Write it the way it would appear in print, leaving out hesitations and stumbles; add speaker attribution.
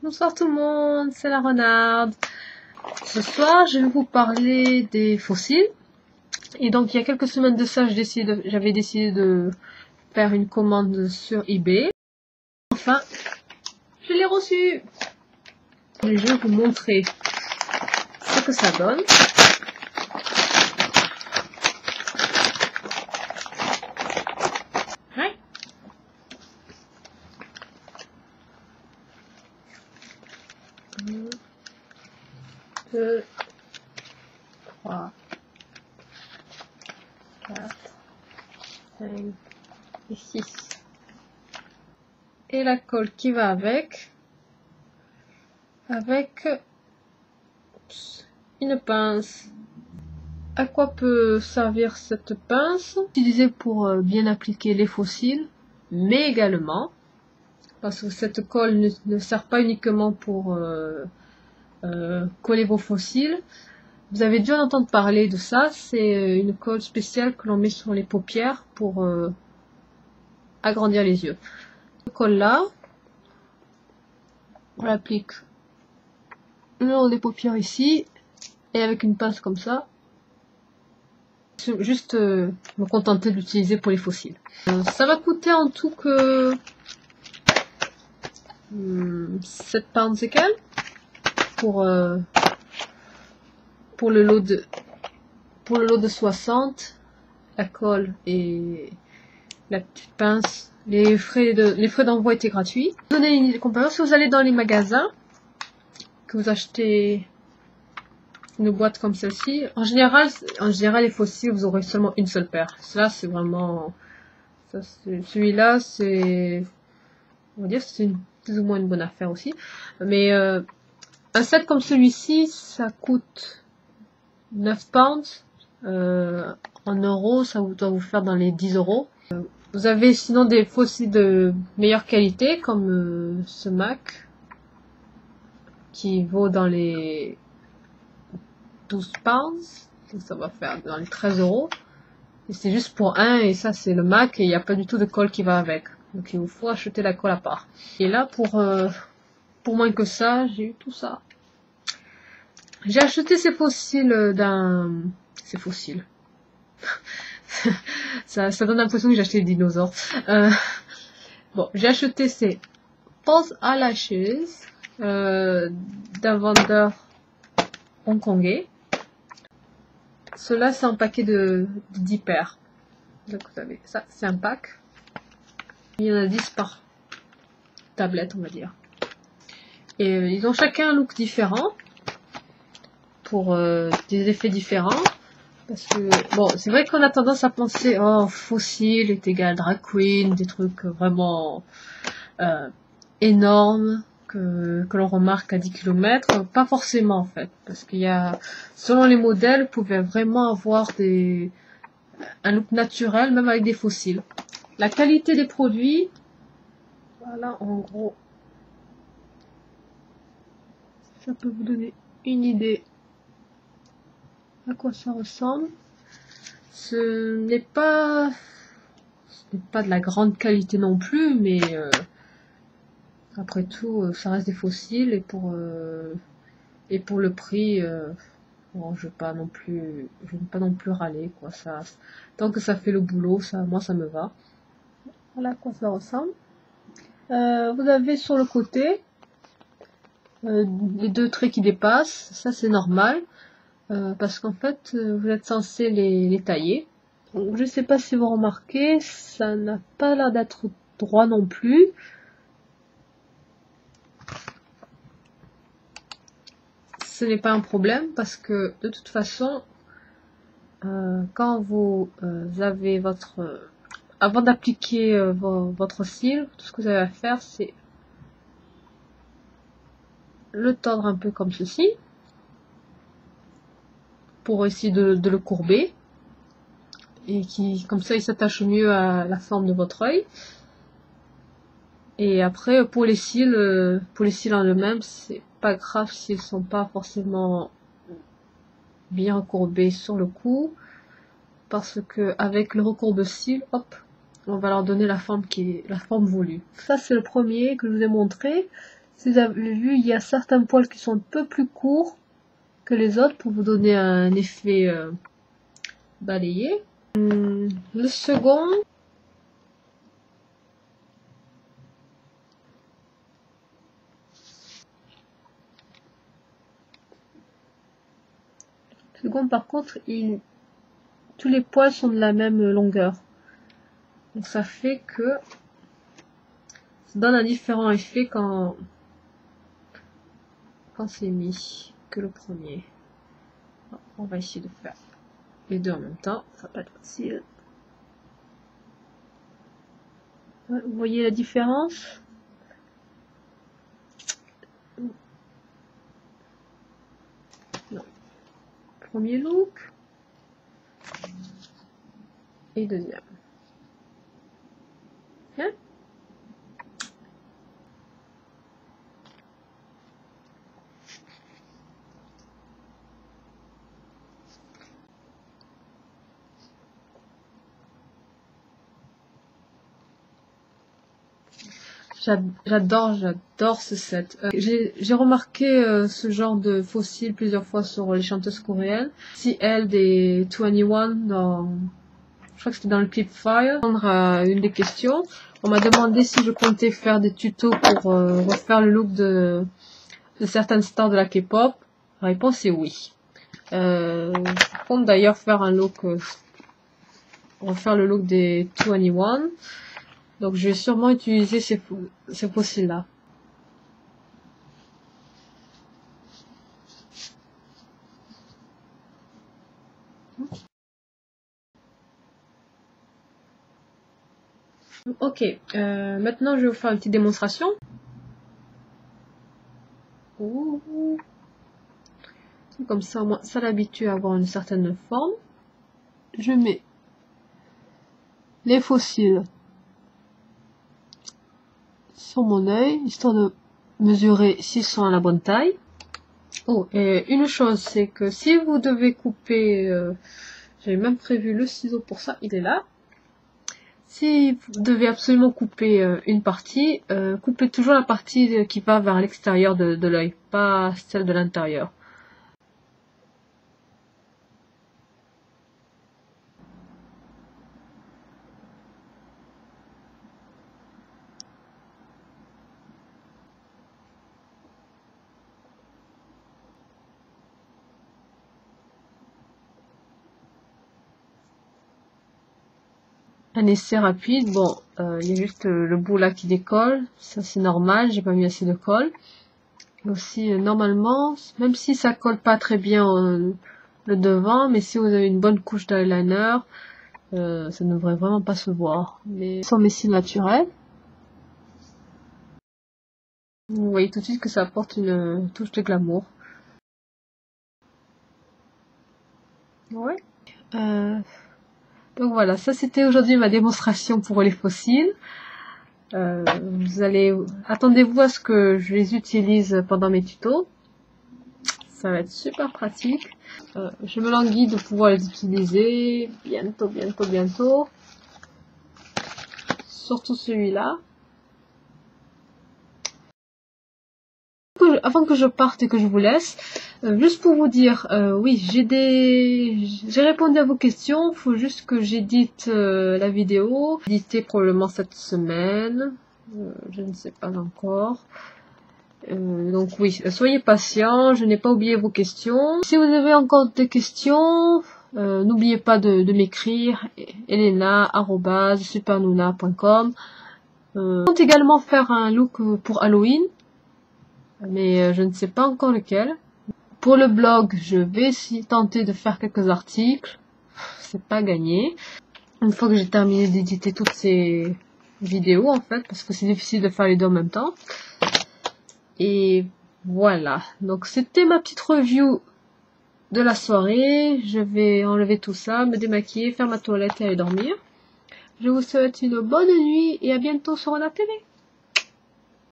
Speaker 1: Bonsoir tout le monde, c'est la Renarde. Ce soir, je vais vous parler des fossiles. Et donc, il y a quelques semaines de ça, j'avais décidé de faire une commande sur eBay. Enfin, je l'ai reçu. Et je vais vous montrer ce que ça donne. Ouais. 1, 2, 3, 4, 5 et 6. Et la colle qui va avec une pince. À quoi peut servir cette pince? Utilisée pour bien appliquer les fossiles, mais également parce que cette colle ne sert pas uniquement pour coller vos fossiles. Vous avez dû en entendre parler de ça. C'est une colle spéciale que l'on met sur les paupières pour agrandir les yeux. Cette colle là, on l'applique le long des paupières ici, et avec une pince comme ça, juste me contenter de l'utiliser pour les fossiles. Ça va coûter en tout que 7 pounds et quelques pour le lot de 60, la colle et la petite pince. Les frais d'envoi étaient gratuits. Pour vous donner une idée de comparaison, si vous allez dans les magasins, que vous achetez une boîte comme celle-ci, en général les fossiles, vous aurez seulement une seule paire. Cela c'est vraiment, celui-là c'est, on va dire c'est plus ou moins une bonne affaire aussi. Mais un set comme celui-ci, ça coûte 9 pounds. En euros, ça doit vous faire dans les 10 euros. Vous avez sinon des fossiles de meilleure qualité, comme ce Mac, qui vaut dans les 12 pounds. Donc ça va faire dans les 13 euros. Et c'est juste pour un, et ça c'est le Mac, et il n'y a pas du tout de colle qui va avec. Donc il vous faut acheter la colle à part. Et là, pour moins que ça, j'ai eu tout ça. J'ai acheté ces fossiles Ces fossiles. ça donne l'impression que j'ai acheté des dinosaures. Bon, j'ai acheté ces false eyelashes d'un vendeur hongkongais. Cela, c'est un paquet de 10 paires. Donc vous avez ça, c'est un pack. Il y en a 10 par tablette, on va dire. Et ils ont chacun un look différent, pour des effets différents. Parce que, bon, c'est vrai qu'on a tendance à penser, oh, fossile est égal drag queen, des trucs vraiment énormes que l'on remarque à 10 km. Pas forcément, en fait. Parce qu'il y a, selon les modèles, vous pouvez vraiment avoir un look naturel, même avec des fossiles. La qualité des produits, voilà, en gros, ça peut vous donner une idée à quoi ça ressemble. Ce n'est pas de la grande qualité non plus, mais après tout, ça reste des fossiles, et pour le prix, bon, je vais pas non plus râler, quoi. Ça, tant que ça fait le boulot, moi ça me va. Voilà à quoi ça ressemble. Vous avez sur le côté les 2 traits qui dépassent. Ça c'est normal, parce qu'en fait vous êtes censé les tailler. Donc, je sais pas si vous remarquez, ça n'a pas l'air d'être droit non plus. Ce n'est pas un problème, parce que de toute façon, quand vous avez avant d'appliquer votre cil, tout ce que vous avez à faire, c'est le tordre un peu comme ceci, pour essayer de le courber, et comme ça il s'attache mieux à la forme de votre œil. Et après, pour les cils en eux-mêmes, c'est pas grave s'ils sont pas forcément bien courbés sur le cou, parce que avec le recourbe-cils, hop, on va leur donner la forme voulue. Ça c'est le premier que je vous ai montré. Si vous avez vu, il y a certains poils qui sont un peu plus courts que les autres pour vous donner un effet balayé. Le second, par contre, tous les poils sont de la même longueur. Donc ça fait que ça donne un différent effet quand c'est mis que le premier. On va essayer de faire les deux en même temps, ça va pas être facile. Ouais, vous voyez la différence? Non. Premier look et deuxième. Hein? J'adore ce set. J'ai remarqué ce genre de fossiles plusieurs fois sur les chanteuses coréennes. Si elle des 21 dans, je crois que c'était dans le clip Fire, répondre à une des questions. On m'a demandé si je comptais faire des tutos pour refaire le look de certaines stars de la K-pop. La réponse est oui. Je compte d'ailleurs faire un look, refaire le look des 21. Donc je vais sûrement utiliser ces fossiles-là. Ok, maintenant je vais vous faire une petite démonstration. Ouh. Comme ça, moi, ça l'habitue à avoir une certaine forme. Je mets les fossiles sur mon œil, histoire de mesurer s'ils sont à la bonne taille. Oh, et une chose, c'est que si vous devez couper, j'avais même prévu le ciseau pour ça, il est là. Si vous devez absolument couper une partie, coupez toujours la partie qui va vers l'extérieur de l'œil, pas celle de l'intérieur. Un essai rapide, bon, il y a juste le bout là qui décolle, ça c'est normal, j'ai pas mis assez de colle. Et aussi, normalement, même si ça colle pas très bien le devant, mais si vous avez une bonne couche d'eyeliner, ça ne devrait vraiment pas se voir. Mais sans mes cils naturels, vous voyez tout de suite que ça apporte une touche de glamour. Ouais. Donc voilà, ça c'était aujourd'hui ma démonstration pour les fossiles. Attendez-vous à ce que je les utilise pendant mes tutos. Ça va être super pratique. Je me languis de pouvoir les utiliser bientôt. Surtout celui-là. Avant que je parte et que je vous laisse, juste pour vous dire, oui, j'ai répondu à vos questions. Faut juste que j'édite la vidéo. Éditer probablement cette semaine. Je ne sais pas encore. Donc oui, soyez patients, je n'ai pas oublié vos questions. Si vous avez encore des questions, n'oubliez pas de m'écrire, elena@supernuna.com. Je compte également faire un look pour Halloween, mais je ne sais pas encore lequel. Pour le blog, je vais essayer tenter de faire quelques articles, c'est pas gagné. Une fois que j'ai terminé d'éditer toutes ces vidéos en fait, parce que c'est difficile de faire les deux en même temps. Et voilà, donc c'était ma petite review de la soirée. Je vais enlever tout ça, me démaquiller, faire ma toilette et aller dormir. Je vous souhaite une bonne nuit et à bientôt sur la télé.